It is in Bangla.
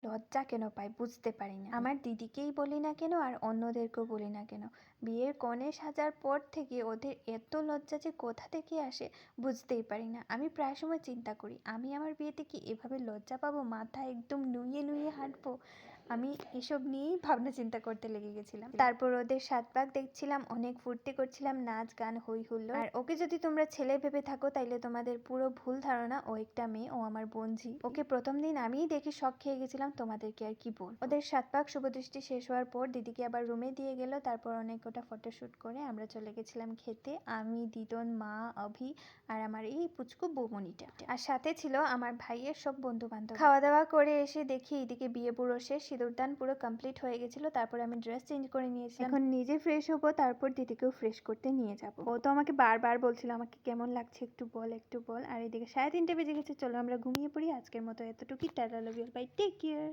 লজ্জা কেন পাই বুঝতে পারি না। আমার দিদিকেই বলি না কেন আর অন্যদেরকেও বলি না কেন, বিয়ের কনে সাজার পর থেকে ওদের এত লজ্জা যে কোথা থেকে আসে বুঝতেই পারি না। আমি প্রায় সময় চিন্তা করি আমি আমার বিয়েতে কি এভাবে লজ্জা পাবো, মাথা একদম নুইয়ে নুইয়ে হাঁটবো। আমি এসব নিয়েই ভাবনা চিন্তা করতে লেগে গেছিলাম। তারপর ওদের সাত পাক দেখছিলাম, অনেক ফুর্তি করছিলাম, নাচ গান হই হুল্লো। আর ওকে যদি তোমরা ছেলে ভেবে থাকো তাইলে তোমাদের পুরো ভুল ধারণা। ও একটা মেয়ে, ও আমার বোনঝি। ওকে প্রথম দিন আমিই দেখে শখ খেয়ে গেছিলাম, তোমাদেরকে আর কি বল। ওদের সাত পাক শুভদৃষ্টি শেষ হওয়ার পর দিদিকে আবার রুমে দিয়ে গেল। তারপর অনেক কটা ফটোশুট করে আমরা চলে গেছিলাম খেতে, আমি, দিদন, মা, অভি আর আমার এই পুচকু বৌমনিটা। আর সাথে ছিল আমার ভাইয়ের সব বন্ধু বান্ধব। খাওয়া দাওয়া করে এসে দেখি এদিকে বিয়ে পুরো শেষ, সিঁদুরদান পুরো কমপ্লিট হয়ে গেছিল। তারপর আমি ড্রেস চেঞ্জ করে নিয়েছিলাম, এখন নিজে ফ্রেশ হবো, তারপর দিদিকেও ফ্রেশ করতে নিয়ে যাব। ও তো আমাকে বারবার বলছিল আমাকে কেমন লাগছে একটু বল একটু বল। আর এদিকে 3:30 বেজে গেছে, চলো আমরা ঘুমিয়ে পড়ি। আজকের মতো এতটুকুই, tata, love you, bye, take care.